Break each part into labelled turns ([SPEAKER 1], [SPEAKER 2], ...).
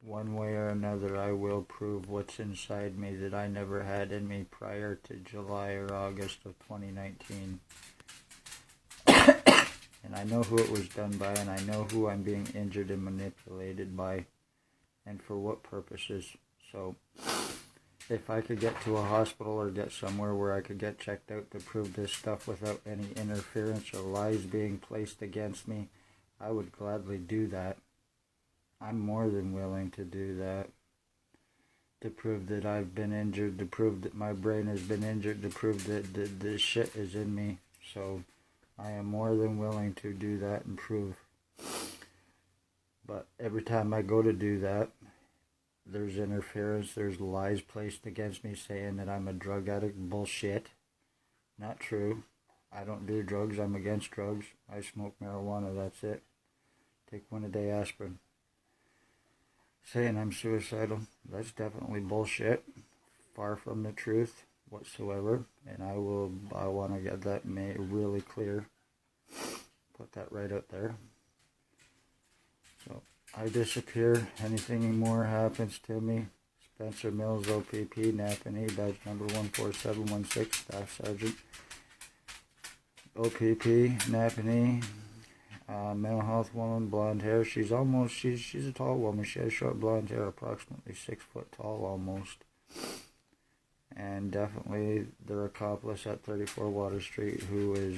[SPEAKER 1] one way or another, I will prove what's inside me that I never had in me prior to July or August of 2019. And I know who it was done by, and I know who I'm being injured and manipulated by, and for what purposes. So, if I could get to a hospital or get somewhere where I could get checked out to prove this stuff without any interference or lies being placed against me, I would gladly do that. I'm more than willing to do that. To prove that I've been injured, to prove that my brain has been injured, to prove that this shit is in me. So, I am more than willing to do that and prove. But every time I go to do that, there's interference, there's lies placed against me saying that I'm a drug addict. Bullshit. Not true. I don't do drugs. I'm against drugs. I smoke marijuana. That's it. Take 1 a day aspirin. Saying I'm suicidal. That's definitely bullshit. Far from the truth whatsoever. And I want to get that made really clear. Put that right out there. So, I disappear. Anything more happens to me. Spencer Mills, OPP, Napanee, badge number 14716, Staff Sergeant. OPP, Napanee, mental health woman, blonde hair. She's a tall woman. She has short blonde hair, approximately 6 foot tall almost. And definitely their accomplice at 34 Water Street, who is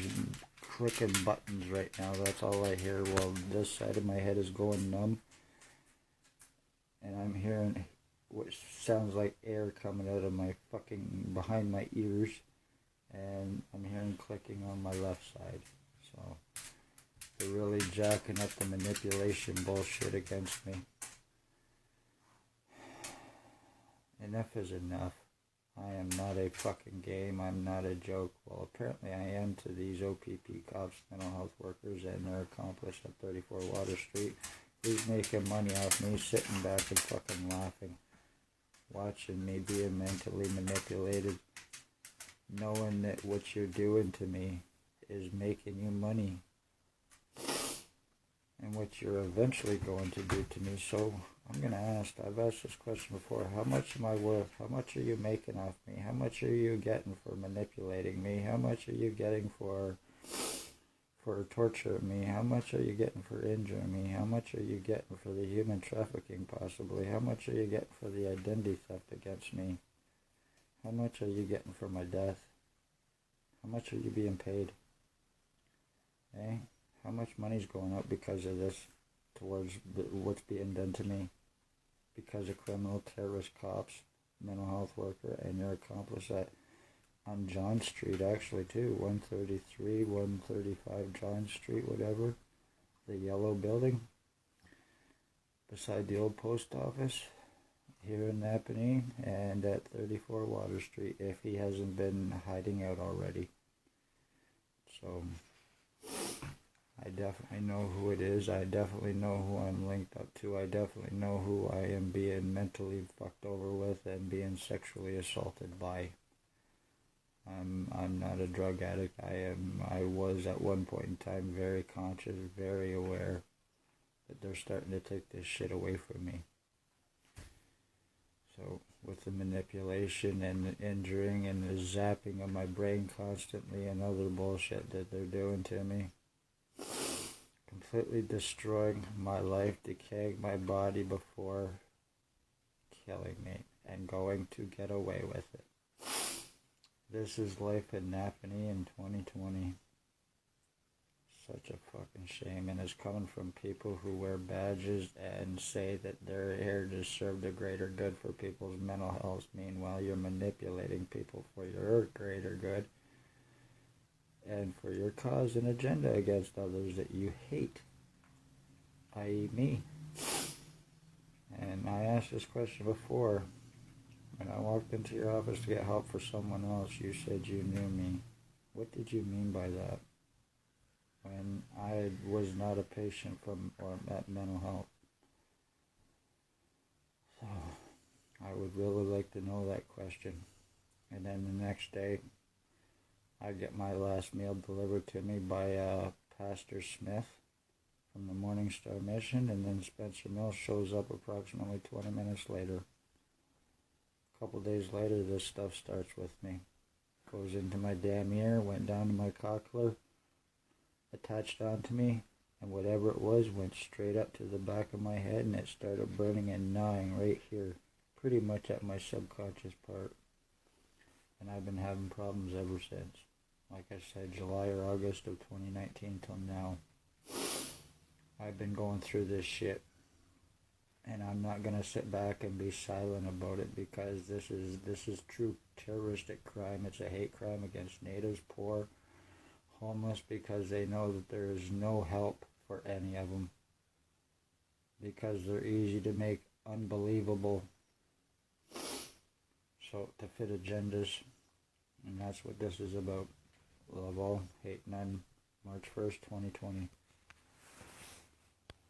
[SPEAKER 1] clicking buttons right now. That's all I hear while this side of my head is going numb. And I'm hearing what sounds like air coming out of my behind my ears. And I'm hearing clicking on my left side. So, they're really jacking up the manipulation bullshit against me. Enough is enough. I am not a fucking game. I'm not a joke. Well, apparently I am to these OPP cops, mental health workers, and their accomplice at 34 Water Street, who's making money off me sitting back and fucking laughing, watching me being mentally manipulated, knowing that what you're doing to me is making you money, and what you're eventually going to do to me. So I'm going to ask, I've asked this question before, how much am I worth? How much are you making off me? How much are you getting for manipulating me? How much are you getting for torturing me? How much are you getting for injuring me? How much are you getting for the human trafficking possibly? How much are you getting for the identity theft against me? How much are you getting for my death? How much are you being paid? Eh? How much money's going up because of this towards what's being done to me? Because of criminal, terrorist cops, mental health worker, and your accomplice on John Street, actually, too. 133, 135 John Street, whatever. The yellow building. Beside the old post office. Here in Napanee. And at 34 Water Street, if he hasn't been hiding out already. So, I definitely know who it is. I definitely know who I'm linked up to. I definitely know who I am being mentally fucked over with and being sexually assaulted by. I'm not a drug addict. I was at one point in time very conscious, very aware that they're starting to take this shit away from me. So with the manipulation and the injuring and the zapping of my brain constantly and other bullshit that they're doing to me, completely destroying my life, decaying my body before killing me and going to get away with it. This is life in Napanee in 2020. Such a fucking shame, and it's coming from people who wear badges and say that they're here to serve the greater good for people's mental health. Meanwhile, you're manipulating people for your greater good and for your cause and agenda against others that you hate, i.e. me. And I asked this question before. When I walked into your office to get help for someone else, you said you knew me. What did you mean by that? When I was not a patient at mental health. So, I would really like to know that question. And then the next day, I get my last meal delivered to me by Pastor Smith from the Morning Star mission, and then Spencer Mills shows up approximately 20 minutes later. A couple days later, this stuff starts with me. Goes into my damn ear, went down to my cochlear, attached onto me, and whatever it was went straight up to the back of my head, and it started burning and gnawing right here, pretty much at my subconscious part. And I've been having problems ever since. Like I said, July or August of 2019 till now. I've been going through this shit. And I'm not going to sit back and be silent about it, because this is true terroristic crime. It's a hate crime against natives, poor, homeless, because they know that there is no help for any of them. Because they're easy to make unbelievable, so to fit agendas. And that's what this is about. Love all, hate none. March 1st, 2020.